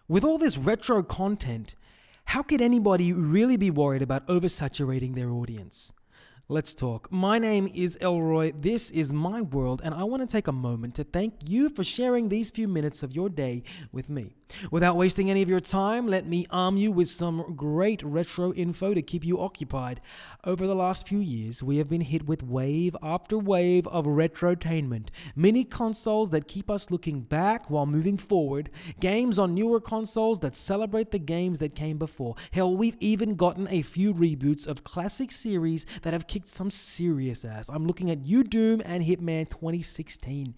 With all this retro content, how could anybody really be worried about oversaturating their audience? Let's talk. My name is Elroy. This is my world, and I want to take a moment to thank you for sharing these few minutes of your day with me. Without wasting any of your time, let me arm you with some great retro info to keep you occupied. Over the last few years, we have been hit with wave after wave of retrotainment. Mini consoles that keep us looking back while moving forward. Games on newer consoles that celebrate the games that came before. Hell, we've even gotten a few reboots of classic series that have kicked some serious ass. I'm looking at You Doom and Hitman 2016.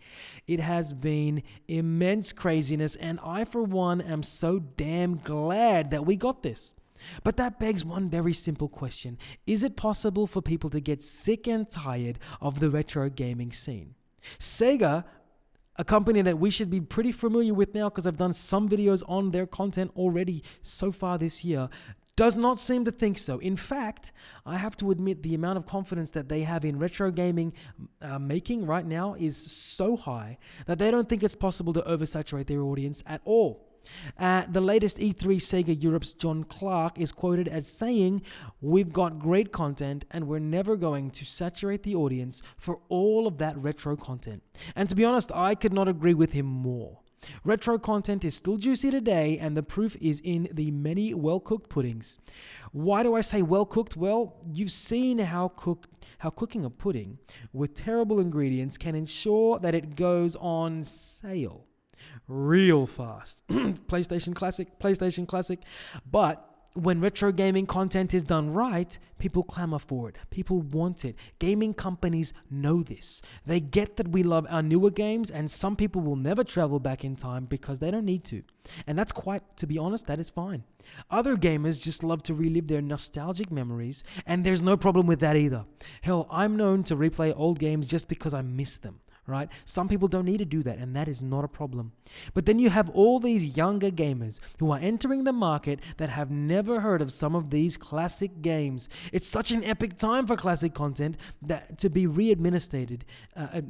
It has been immense craziness, and I, for one, am so damn glad that we got this. But that begs one very simple question. Is it possible for people to get sick and tired of the retro gaming scene? Sega, a company that we should be pretty familiar with now because I've done some videos on their content already so far this year, does not seem to think so. In fact, I have to admit the amount of confidence that they have in retro gaming making right now is so high that they don't think it's possible to oversaturate their audience at all. The latest E3 Sega Europe's John Clark is quoted as saying, "We've got great content and we're never going to saturate the audience for all of that retro content." And to be honest, I could not agree with him more. Retro content is still juicy today, and the proof is in the many well-cooked puddings. Why do I say well-cooked? Well, you've seen how cooking a pudding with terrible ingredients can ensure that it goes on sale real fast. PlayStation Classic. But when retro gaming content is done right, people clamor for it. People want it. Gaming companies know this. They get that we love our newer games, and some people will never travel back in time because they don't need to. And that's quite, to be honest, that is fine. Other gamers just love to relive their nostalgic memories, and there's no problem with that either. Hell, I'm known to replay old games just because I miss them. Right? Some people don't need to do that, and that is not a problem. But then you have all these younger gamers who are entering the market that have never heard of some of these classic games. It's such an epic time for classic content that to be administered, and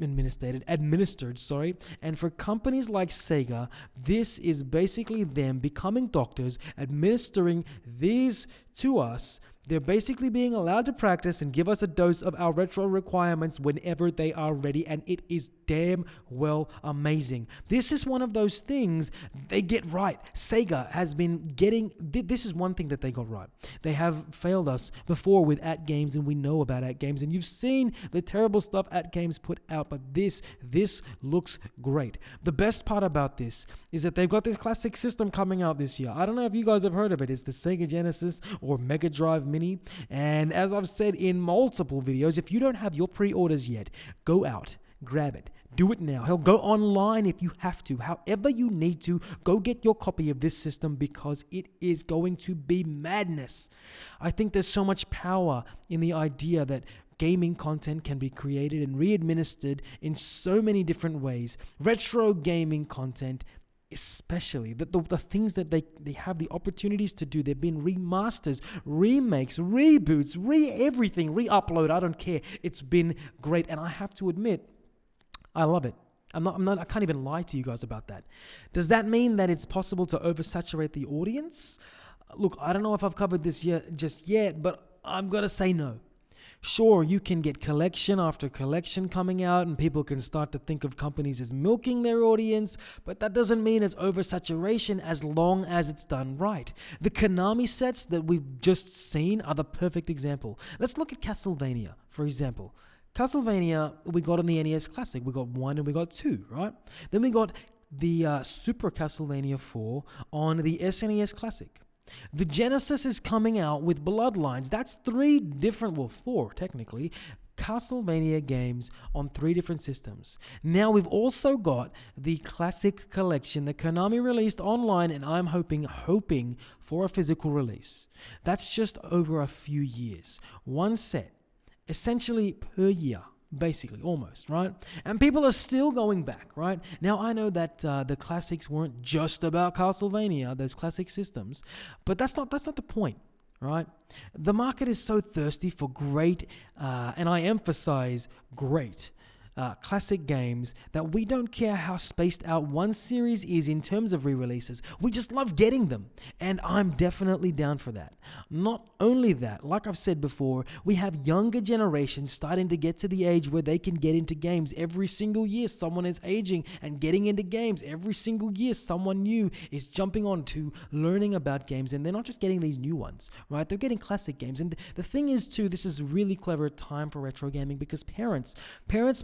for companies like Sega, this is basically them becoming doctors, administering these to us. They're basically being allowed to practice and give us a dose of our retro requirements whenever they are ready, and it is damn well amazing. This is one of those things they get right. Sega has been getting, this is one thing that they got right. They have failed us before with AtGames, and we know about AtGames, and you've seen the terrible stuff AtGames put out, but this looks great. The best part about this is that they've got this classic system coming out this year. I don't know if you guys have heard of it. It's the Sega Genesis or Mega Drive Mini. And as I've said in multiple videos, if you don't have your pre-orders yet, go out, grab it. Do it now. Hell, go online if you have to. However you need to, go get your copy of this system because it is going to be madness. I think there's so much power in the idea that gaming content can be created and re-administered in so many different ways. Retro gaming content, especially the things that they have the opportunities to do. They've been remasters, remakes, reboots, everything, re-upload. I don't care. It's been great, and I have to admit, I love it. I can't even lie to you guys about that. Does that mean that it's possible to oversaturate the audience? Look, I don't know if I've covered this just yet, but I'm gonna say no. Sure, you can get collection after collection coming out, and people can start to think of companies as milking their audience, but that doesn't mean it's oversaturation as long as it's done right. The Konami sets that we've just seen are the perfect example. Let's look at Castlevania, for example. Castlevania, we got on the NES Classic. We got 1 and we got 2, right? Then we got the Super Castlevania 4 on the SNES Classic. The Genesis is coming out with Bloodlines. That's 4 technically, Castlevania games on 3 different systems. Now we've also got the Classic Collection that Konami released online, and I'm hoping for a physical release. That's just over a few years. One set, essentially per year. Basically, almost, right? And people are still going back, right? Now, I know that the classics weren't just about Castlevania, those classic systems, but that's not the point, right? The market is so thirsty for great, and I emphasize great, classic games that we don't care how spaced out one series is in terms of re-releases. We just love getting them, and I'm definitely down for that. Not only that, like I've said before, we have younger generations starting to get to the age where they can get into games every single year. Someone is aging and getting into games every single year. Someone new is jumping on to learning about games, and they're not just getting these new ones, right? They're getting classic games. And the thing is too, this is a really clever time for retro gaming because parents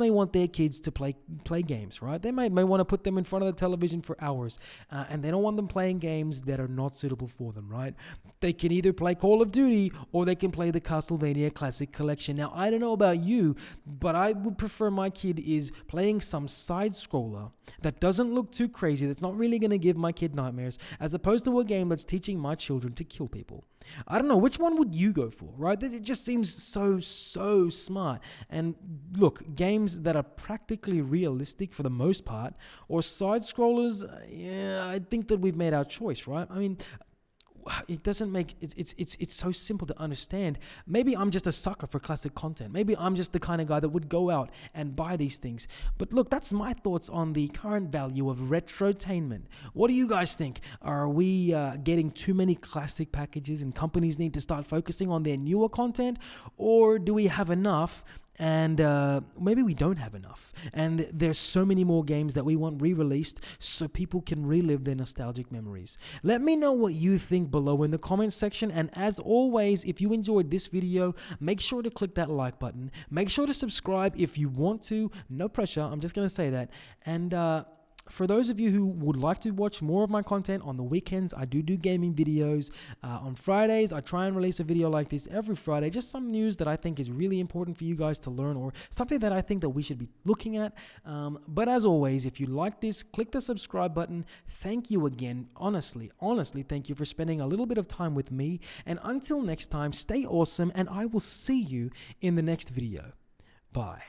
may want their kids to play games, right? They may want to put them in front of the television for hours, and they don't want them playing games that are not suitable for them, right? They can either play Call of Duty or they can play the Castlevania Classic Collection. Now, I don't know about you, but I would prefer my kid is playing some side scroller that doesn't look too crazy, that's not really going to give my kid nightmares, as opposed to a game that's teaching my children to kill people. I don't know, which one would you go for, right? It just seems so smart. And look, games that are practically realistic for the most part, or side scrollers, yeah, I think that we've made our choice, right? I mean, it doesn't make it's so simple to understand. Maybe I'm just a sucker for classic content. Maybe I'm just the kind of guy that would go out and buy these things. But look, that's my thoughts on the current value of retrotainment. What do you guys think? Are we getting too many classic packages and companies need to start focusing on their newer content, or do we have enough? And maybe we don't have enough, and there's so many more games that we want re-released so people can relive their nostalgic memories. Let me know what you think below in the comments section, and as always, if you enjoyed this video, make sure to click that like button. Make sure to subscribe if you want to. No pressure, I'm just gonna say that. And for those of you who would like to watch more of my content on the weekends, I do gaming videos. On Fridays, I try and release a video like this every Friday, just some news that I think is really important for you guys to learn, or something that I think that we should be looking at. But as always, if you like this, click the subscribe button. Thank you again. Honestly, thank you for spending a little bit of time with me. And until next time, stay awesome, and I will see you in the next video. Bye.